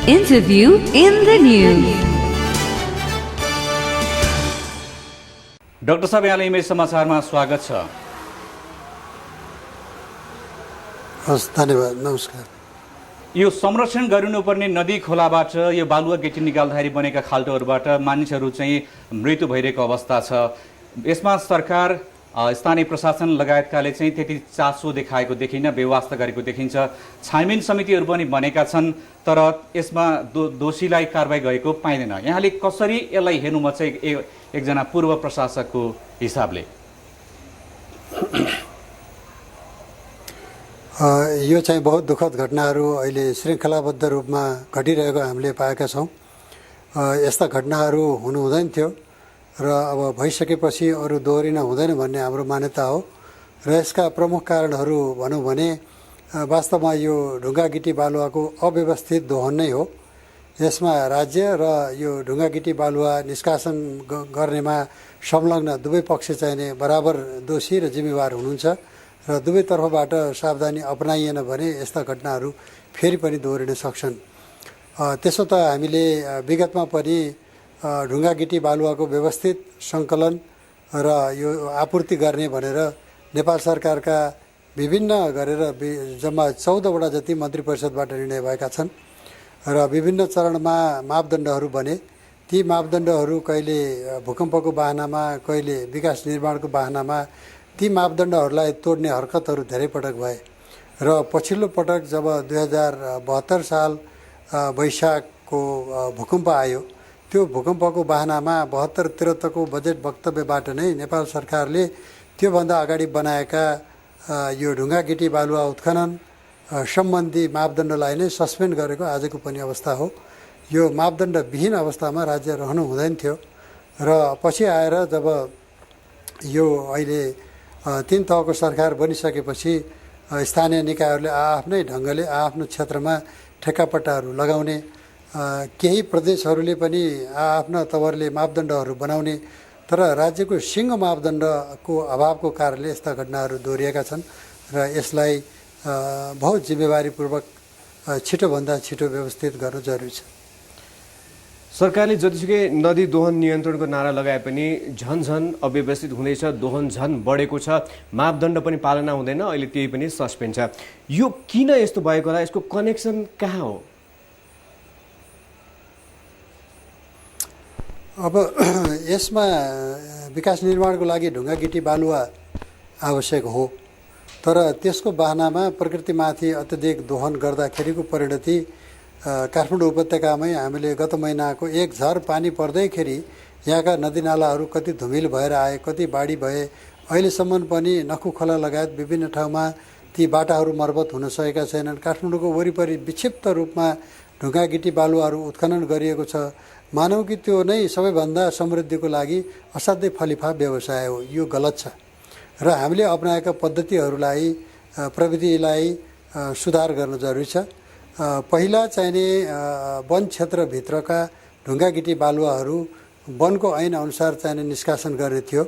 Interview in the News. Doctor साहब, यहाँलाई image समाचारमा स्वागत छ। हस्, धन्यवाद, नमस्कार। यो संरक्षण गर्नुपर्ने नदी खोलाबाट यो बालुवा गिटी निकाल्दाखेरि बनेका खाल्टोहरूबाट मानिसहरू चाहिँ मृत्यु भइरहेको अवस्था छ। यसमा सरकार, स्थानीय प्रशासन लगायतकाले चाहिँ त्यति चासो देखाएको देखिन, व्यवस्था गरेको देखिन्छ। छानबिन समितिहरू पनि बनेका छन्, तर यसमा दोषीलाई कारबाही गरेको पाइँदैन। यहाँले कसरी यसलाई हेर्नुमा चाहिँ एकजना पूर्व प्रशासकको हिसाबले? यो चाहिँ बहुत दुःखद घटनाहरू अहिले श्रृङ्खलाबद्ध रूपमा घटिरहेको हामीले पाएका छौँ। यस्ता घटनाहरू हुनु हुँदैन थियो र अब भइसकेपछि अरू दोहोरिन हुँदैन भन्ने हाम्रो मान्यता हो। र यसका प्रमुख कारणहरू भनौँ भने वास्तवमा यो ढुङ्गा गिटी बालुवाको अव्यवस्थित दोहन नै हो। यसमा राज्य र यो ढुङ्गा गिटी बालुवा निष्कासन गर्नेमा संलग्न दुवै पक्ष चाहिने बराबर दोषी र जिम्मेवार हुनुहुन्छ र दुवैतर्फबाट सावधानी अपनाइएन भने यस्ता घटनाहरू फेरि पनि दोहोरिन सक्छन्। त्यसो त हामीले विगतमा पनि ढुङ्गा गिटी बालुवाको व्यवस्थित सङ्कलन र यो आपूर्ति गर्ने भनेर नेपाल सरकारका विभिन्न गरेर जम्मा 14वटा जति मन्त्री परिषदबाट निर्णय भएका छन् र विभिन्न चरणमा मापदण्डहरू बने। ती मापदण्डहरू कहिले भूकम्पको बहानामा, कहिले विकास निर्माणको बहानामा ती मापदण्डहरूलाई तोड्ने हरकतहरू धेरै पटक भए र पछिल्लो पटक जब 2072 साल वैशाखको भूकम्प आयो, त्यो भूकम्पको बहानामा 72-73 को बजेट वक्तव्यबाट नै नेपाल सरकारले त्योभन्दा अगाडि बनाएका यो ढुङ्गा गिटी बालुवा उत्खनन सम्बन्धी मापदण्डलाई नै सस्पेन्ड गरेको आजको पनि अवस्था हो। यो मापदण्डविहीन अवस्थामा राज्य रहनु हुँदैन थियो र पछि आएर जब यो अहिले 3 तहको सरकार बनिसकेपछि स्थानीय निकायहरूले आफ्नै ढङ्गले आफ्नो क्षेत्रमा ठेक्कापट्टाहरू लगाउने, केही प्रदेशहरूले पनि आफ्ना तवरले मापदण्डहरू बनाउने, तर राज्यको सिङ्गो मापदण्डको अभावको कारणले यस्ता घटनाहरू दोहोरिएका छन् र यसलाई बहुत जिम्मेवारीपूर्वक छिटोभन्दा छिटो व्यवस्थित गर्न जरुरी छ। सरकारले जतिसुकै नदी दोहन नियन्त्रणको नारा लगाए पनि झन अव्यवस्थित हुँदैछ, दोहन झन बढेको छ, मापदण्ड पनि पालना हुँदैन, अहिले त्यही पनि सस्पेन्ड छ। यो किन यस्तो भएको होला? यसको कनेक्सन कहाँ हो? अब यसमा विकास निर्माणको लागि ढुङ्गा गिटी बालुवा आवश्यक हो, तर त्यसको बहानामा प्रकृतिमाथि अत्यधिक दोहन गर्दाखेरिको परिणति काठमाडौँ उपत्यकामै हामीले गत महिनाको एक झर पानी पर्दैखेरि यहाँका नदीनालाहरू कति धुमिल भएर आए, कति बाढी भए। अहिलेसम्म पनि नखु खोला लगायत विभिन्न ठाउँमा ती बाटाहरू मर्मत हुन सकेका छैनन्। काठमाडौँको वरिपरि विक्षिप्त रूपमा ढुङ्गा गिटी बालुवाहरू उत्खनन गरिएको छ। मानौँ कि त्यो नै सबैभन्दा समृद्धिको लागि असाध्यै फलिफाप व्यवसाय हो। यो गलत छ र हामीले अपनाएका पद्धतिहरूलाई, प्रविधिलाई सुधार गर्न जरुरी छ। पहिला चाहिने वन क्षेत्रभित्रका ढुङ्गा गिटी बालुवाहरू वनको ऐन अनुसार चाहिने निष्कासन गर्ने थियो।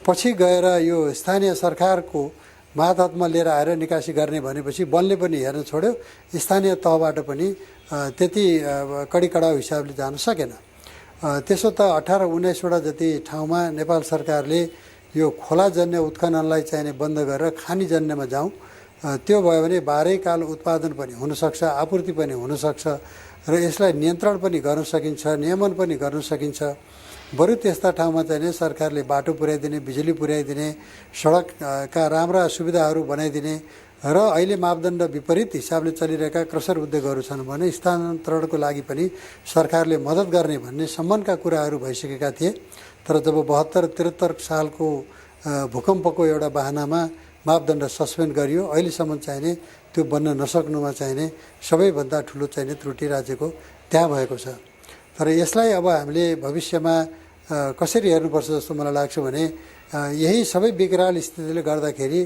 पछि गएर यो स्थानीय सरकारको मातहतमा लिएर आएर निकासी गर्ने भनेपछि वनले पनि हेर्न छोड्यो, स्थानीय तहबाट पनि त्यति कडी-कडाउ हिसाबले जान सकेन। त्यसो त 18-19वटा जति ठाउँमा नेपाल सरकारले यो खोलाजन्य उत्खननलाई चाहिने बन्द गरेर खानीजन्यमा जाउँ, त्यो भयो भने बाह्रैकाल उत्पादन पनि हुनसक्छ, आपूर्ति पनि हुनसक्छ र यसलाई नियन्त्रण पनि गर्न सकिन्छ, नियमन पनि गर्न सकिन्छ। बरु त्यस्ता ठाउँमा चाहिँ सरकारले बाटो पुर्याइदिने, बिजुली पुर्याइदिने, सडकका राम्रा सुविधाहरू बनाइदिने र अहिले मापदण्ड विपरीत हिसाबले चलिरहेका क्रसर उद्योगहरू छन् भने स्थानान्तरणको लागि पनि सरकारले मद्दत गर्ने भन्ने सम्मका कुराहरू भइसकेका थिए। तर जब 72-73 सालको भूकम्पको एउटा बहानामा मापदण्ड सस्पेन्ड गरियो, अहिलेसम्म चाहिने त्यो बन्न नसक्नुमा चाहिने सबैभन्दा ठुलो चाहिने त्रुटि राज्यको त्यहाँ भएको छ। तर यसलाई अब हामीले भविष्यमा कसरी हेर्नुपर्छ जस्तो मलाई लाग्छ भने यही सबै विकराल स्थितिले गर्दाखेरि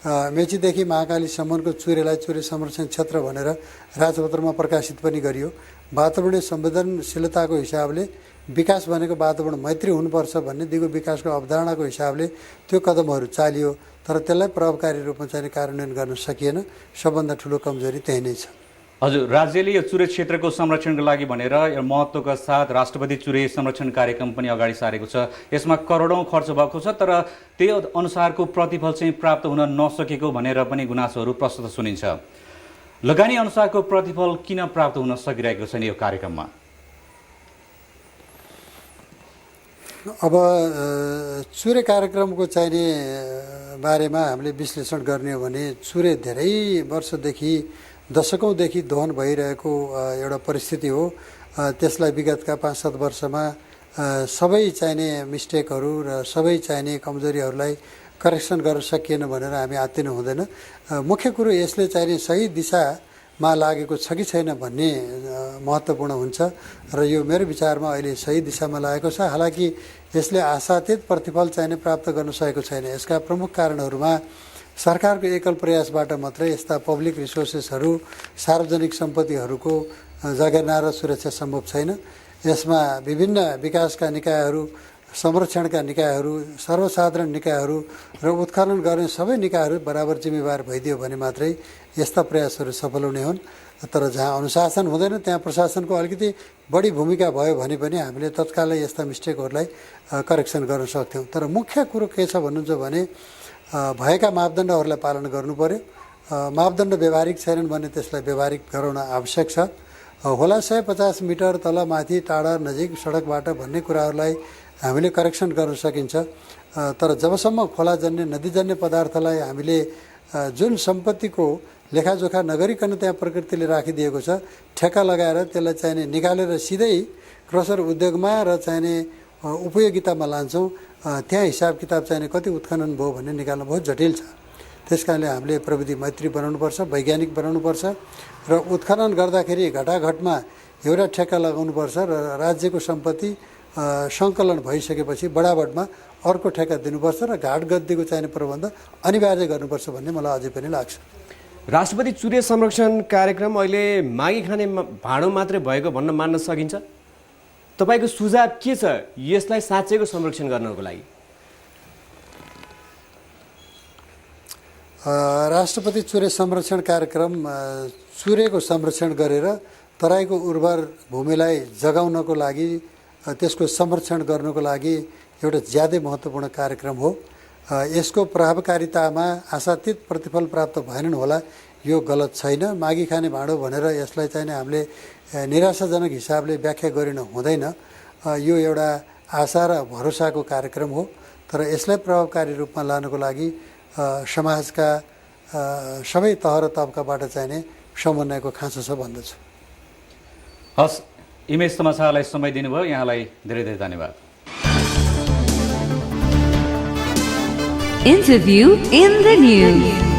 मेचीदेखि महाकालीसम्मको चुरेलाई चुरे संरक्षण क्षेत्र भनेर राजपत्रमा प्रकाशित पनि गरियो। वातावरणीय संवेदनशीलताको हिसाबले विकास भनेको वातावरण मैत्री हुनुपर्छ भन्ने दिगो विकासको अवधारणाको हिसाबले त्यो कदमहरू चालियो, तर त्यसलाई प्रभावकारी रूपमा चाहिँ कार्यान्वयन गर्न सकिएन। सबभन्दा ठुलो कमजोरी त्यही नै छ। हजुर, राज्यले यो चुरे क्षेत्रको संरक्षणको लागि भनेर यो महत्त्वका साथ राष्ट्रपति चुरे संरक्षण कार्यक्रम पनि अगाडि सारेको छ। यसमा करोडौँ खर्च भएको छ, तर त्यही अनुसारको प्रतिफल चाहिँ प्राप्त हुन नसकेको भनेर पनि गुनासोहरू प्रस्तुत सुनिन्छ। लगानी अनुसारको प्रतिफल किन प्राप्त हुन सकिरहेको छैन यो कार्यक्रममा? अब चुरे कार्यक्रमको चाहिने बारेमा हामीले विश्लेषण गर्ने हो भने चुरे धेरै वर्षदेखि दशकौँदेखि दोहन भइरहेको एउटा परिस्थिति हो। त्यसलाई विगतका 5-7 वर्षमा सबै चाहिने मिस्टेकहरू र सबै चाहिने कमजोरीहरूलाई करेक्सन गर्न सकिएन भनेर हामी आत्तिनु हुँदैन। मुख्य कुरो यसले चाहिने सही दिशामा लागेको छ कि छैन भन्ने महत्त्वपूर्ण हुन्छ र यो मेरो विचारमा अहिले सही दिशामा लागेको छ। हालाकि यसले आशातीत प्रतिफल चाहिने प्राप्त गर्न सकेको छैन। यसका प्रमुख कारणहरूमा सरकारको एकल प्रयासबाट मात्रै यस्ता पब्लिक रिसोर्सेसहरू, सार्वजनिक सम्पत्तिहरूको जगेर्ना र सुरक्षा सम्भव छैन। यसमा विभिन्न विकासका निकायहरू, संरक्षणका निकायहरू, सर्वसाधारण निकायहरू र उत्खनन गर्ने सबै निकायहरू बराबर जिम्मेवार भइदियो भने मात्रै यस्ता प्रयासहरू सफल हुने हुन्। तर जहाँ अनुशासन हुँदैन त्यहाँ प्रशासनको अलिकति बढी भूमिका भयो भने पनि हामीले तत्कालै यस्ता मिस्टेकहरूलाई करेक्सन गर्न सक्थ्यौँ। तर मुख्य कुरो के छ भन्नुहुन्छ भने भएका मापदण्डहरूलाई पालन गर्नु पर्यो। मापदण्ड व्यवहारिक छैनन् भने त्यसलाई व्यवहारिक गराउन आवश्यक छ। होला 150 मिटर तल माथि टाढा नजिक सडकबाट भन्ने कुराहरूलाई हामीले करेक्सन गर्न सकिन्छ। तर जबसम्म खोलाजन्य नदीजन्य पदार्थलाई हामीले जुन सम्पत्तिको लेखाजोखा नगरिकन त्यहाँ प्रकृतिले राखिदिएको छ, ठेक्का लगाएर त्यसलाई चाहिने निकालेर सिधै क्रसर उद्योगमा र चाहिने उपयोगितामा लान्छौँ, त्यहाँ हिसाब किताब चाहिने कति उत्खनन भयो भन्ने निकाल्न बहुत जटिल छ। त्यस कारणले हामीले प्रविधि मैत्री बनाउनुपर्छ, वैज्ञानिक बनाउनुपर्छ र उत्खनन गर्दाखेरि घटाघटमा एउटा ठेक्का लगाउनुपर्छ र राज्यको सम्पत्ति सङ्कलन भइसकेपछि बडाबडमा अर्को ठेक्का दिनुपर्छ र घाट गद्दीको चाहिने प्रबन्ध अनिवार्य गर्नुपर्छ भन्ने मलाई अझै पनि लाग्छ। राष्ट्रपति चुरे संरक्षण कार्यक्रम अहिले मागी खाने भाँडो मात्रै भएको भन्न मान्न सकिन्छ? तपाईँको सुझाव के छ यसलाई साँच्चैको संरक्षण गर्नको लागि? राष्ट्रपति चुरे संरक्षण कार्यक्रम चुरेको संरक्षण गरेर तराईको उर्वर भूमिलाई जगाउनको लागि, त्यसको संरक्षण गर्नको लागि एउटा ज्यादै महत्त्वपूर्ण कार्यक्रम हो। यसको प्रभावकारितामा आशातीत प्रतिफल प्राप्त भएनन् होला, यो गलत छैन। मागी खाने भाँडो भनेर यसलाई चाहिने हामीले निराशाजनक हिसाबले व्याख्या गरिन हुँदैन। यो एउटा आशा र भरोसाको कार्यक्रम हो। तर यसलाई प्रभावकारी रूपमा लानको लागि समाजका सबै तह र तबकाबाट चाहिने समन्वयको खाँचो छ भन्दछु। हस्, इमेज समाचारलाई समय दिनुभयो, यहाँलाई धेरै धेरै धन्यवाद। Interview in the News.